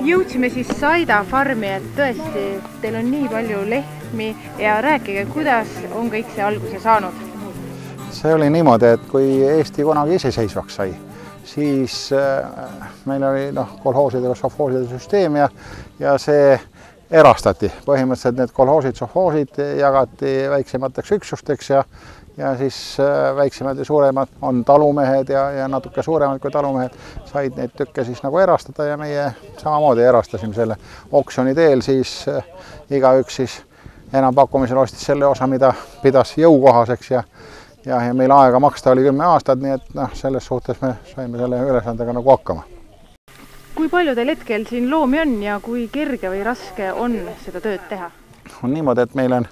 jõudsime siis Saida farmi, et tõesti, teil on nii palju lehmi ja rääkige, kuidas on kõik see alguse saanud? See oli niimoodi, et kui Eesti kunagi iseseisvaks sai, siis meil oli kolhooside ja sovhooside süsteem ja see erastati. Põhimõtteliselt need kolhoosid, sovhoosid jagati väiksemateks üksusteks ja siis väiksemad ja suuremad on talumehed ja natuke suuremad kui talumehed said neid tükke siis nagu erastada ja meie samamoodi erastasime selle oksjoni teel, siis igaüks siis enampakkumisel ostis selle osa, mida pidas jõukohaseks ja meil aega maksta oli 10 aastat, nii et selles suhtes me saime selle ülesandega nagu hakkama. Kui palju teil hetkel siin loomi on ja kui kerge või raske on seda tööd teha? On niimoodi, et meil on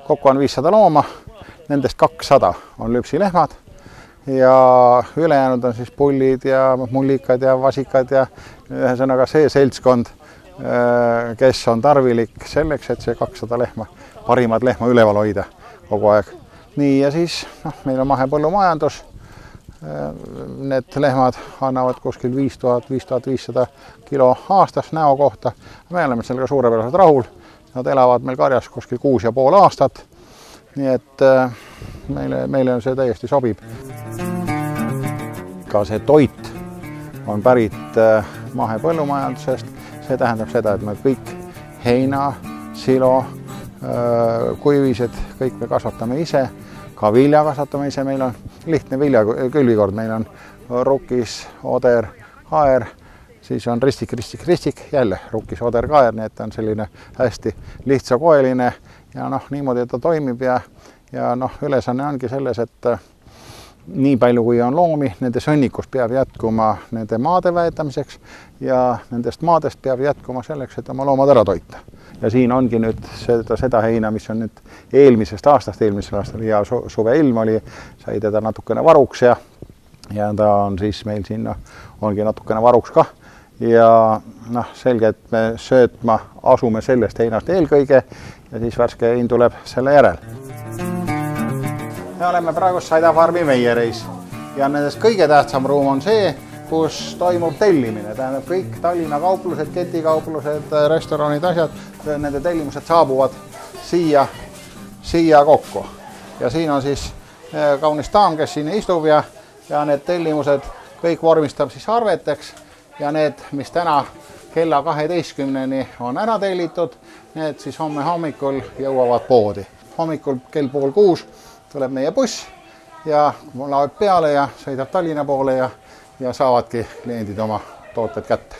kokku on 500 looma, nendest 200 on lüpsilehmad ja ülejäänud on siis pullid ja mullikad ja vasikad ja ühesõnaga see seltskond, kes on tarvilik selleks, et see 200 lehma, parimad lehma üleval hoida kogu aeg. Nii ja siis meil on mahepõllumajandus. Need lehmad annavad kuskil 5000–5500 kilo aastas näo kohta. Me oleme sellega suurepäraselt rahul. Nad elavad meil karjas kuskil 6,5 aastat. Nii et meile see täiesti sobib. Ka see toit on pärit mahepõllumajandusest. See tähendab seda, et me kõik heina, silo, kuivised, kõik me kasvatame ise. Ka vilja kasvatame ise, meil on lihtne viljakülvikord, meil on rukkis, oder, kaer, siis on ristik, jälle rukkis, oder, kaer, nii et on selline hästi lihtsakoeline ja niimoodi ta toimib ja ülesanne ongi selles, et nii palju kui on loomi, nende sõnnikus peab jätkuma nende maade väetamiseks ja nendest maadest peab jätkuma selleks, et oma loomad ära toita. Ja siin ongi nüüd seda heina, mis on nüüd eelmisel aastal ja suve ilm oli, sai teda natukene varuks ja ta on siis meil siin ongi natukene varuks ka. Ja selge, et me söötma asume sellest heinast eelkõige ja siis värske hein tuleb selle järel. Me oleme praegu Saida farmi meiereis ja nendest kõige tähtsam ruum on see, kus toimub tellimine. Tähendab kõik Tallinna kauplused, ketikauplused, restoranid, asjad, nende tellimused saabuvad siia kokku. Ja siin on siis kaunis daam, kes siin istub ja need tellimused kõik vormistab siis arveteks ja need, mis täna kella 12-ni on ära tellitud, need siis homme hommikul jõuavad poodi. Hommikul kell 5:30 tuleb meie buss ja laeb peale ja sõidab Tallinna poole ja saavadki kliendid oma tooted kätte.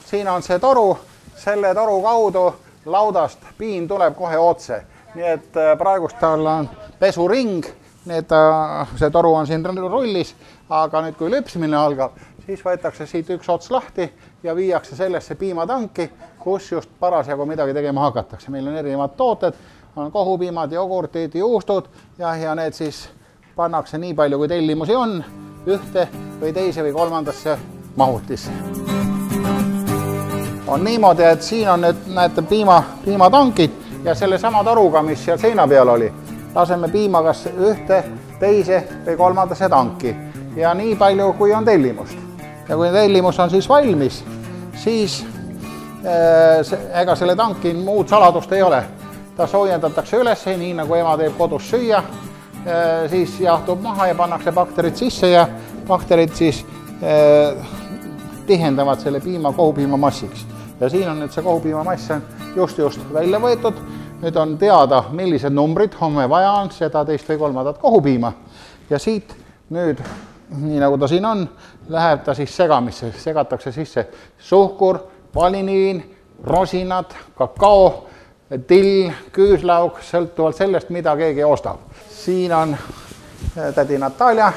Siin on see toru, selle toru kaudu laudast piim tuleb kohe otse. Nii et praegust tal on pesuring, see toru on siin rullis, aga nüüd kui lüpsimine algab, siis võetakse siit üks ots lahti ja viiakse sellesse piimatanki, kus just parasjagu midagi tegema hakatakse. Meil on erinevad tooted, on kohupiimad, jogurtid, juustud ja need siis pannakse nii palju, kui tellimusi on, ühte või teise või kolmandasse mahutisse. On niimoodi, et siin on nüüd, näete, piimatankid ja selle sama toruga, mis seal seina peal oli, laseme piima kas ühte, teise või kolmandasse tanki ja nii palju, kui on tellimust. Ja kui tellimus on siis valmis, siis ega selle tanki muud saladust ei ole. Ta soojendatakse üles, nii nagu ema teeb kodus süüa, siis jahtub maha ja pannakse bakterid sisse ja bakterid siis tihendavad selle piima kohupiima massiks. Ja siin on nüüd see kohupiima mass on just välja võetud. Nüüd on teada, millised numbrid homme vaja on seda teist või kolmandat kohupiima. Ja siit nüüd, nii nagu ta siin on, läheb ta siis segamisse. Segatakse sisse suhkur, vaniliin, rosinad, kakao, till, küüslauk, sõltuvalt sellest, mida keegi ostab. Siin on tädi Natalja,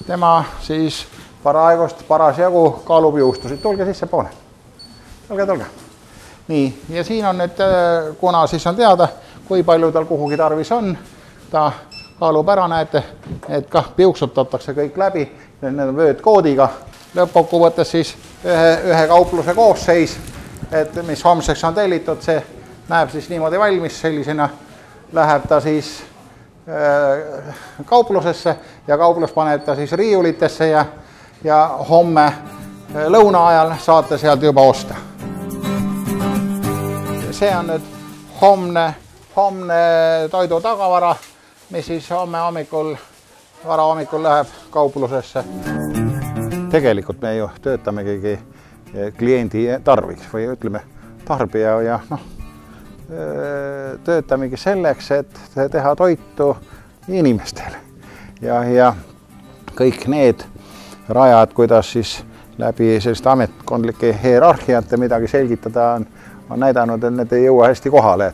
tema siis parasjagu kaalub juustusid. Tulge sisse poole. Tulge. Nii, ja siin on nüüd, kuna siis on teada, kui palju tal kuhugi tarvis on, ta kaalub ära, näete, et kah piuksutatakse kõik läbi, need on vöödkoodiga. Lõppkokkuvõttes siis ühe kaupluse koosseis, et mis homseks on tellitud, see näeb siis niimoodi valmis, sellisena läheb ta siis kauplusesse ja kauplus paneb ta siis riiulitesse ja homme lõuna ajal saate sealt juba osta. see on nüüd homne toidu tagavara, mis siis homme varahommikul läheb kauplusesse. Tegelikult me ju töötamegi kliendi tarviks või ütleme tarbija ja töötamegi selleks, et teha toitu inimestele ja kõik need rajad, kuidas siis läbi selliste ametkondlike hierarhiate midagi selgitada on näidanud, et need ei jõua hästi kohale.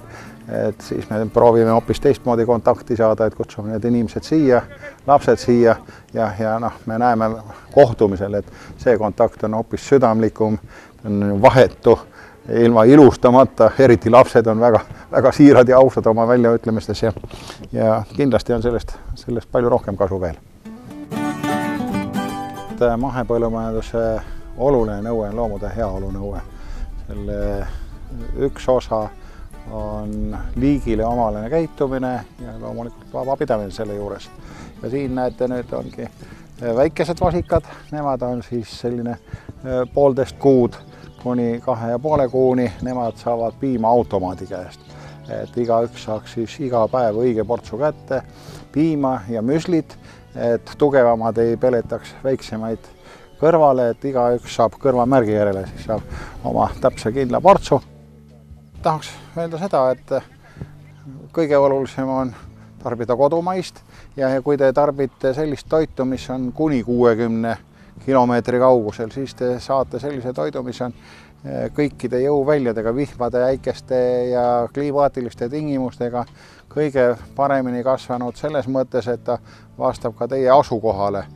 Et siis me proovime hoopis teistmoodi kontakti saada, et kutsume need inimesed siia, lapsed siia ja me näeme kohtumisel, et see kontakt on hoopis südamlikum, on vahetu, ilma ilustamata, eriti lapsed on väga siirad ja ausad oma väljaütlemistes ja kindlasti on sellest palju rohkem kasu veel. Mahepõllumajanduse oluline nõue on loomude heaolu nõue. Selle üks osa on liigile omaline käitumine ja loomulikult vabapidamine selle juures. Ja siin näete, nüüd ongi väikesed vasikad, nemad on siis selline 1,5 kuud kuni 2,5 kuuni, nemad saavad piima automaadi käest. Et igaüks saaks siis iga päev õige portsu kätte, piima ja müslit, et tugevamad ei peletaks väiksemaid kõrvale, et igaüks saab kõrvamärgi järele, siis saab oma täpse kindla portsu. Tahaks öelda seda, et kõige olulisem on tarbida kodumaist ja kui te tarbite sellist toitu, mis on kuni 60 kilomeetri kaugusel, siis te saate sellise toidu, mis on kõikide jõuväljadega, vihmade, äikeste ja klimaatiliste tingimustega kõige paremini kasvanud selles mõttes, et ta vastab ka teie asukohale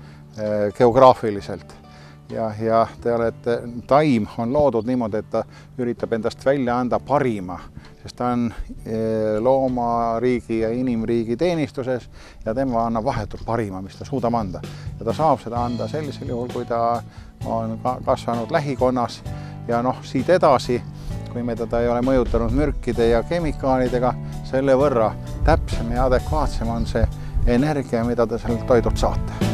geograafiliselt. Ja taim on loodud niimoodi, et ta üritab endast välja anda parima, sest ta on loomariigi ja inimriigi teenistuses ja tema annab vahetult parima, mis ta suudab anda. Ja ta saab seda anda sellisel juhul, kui ta on kasvanud lähikonnas ja siit edasi, kui me teda ei ole mõjutanud mürkide ja kemikaalidega, selle võrra täpsem ja adekvaatsem on see energia, mida te sellelt toidult saate.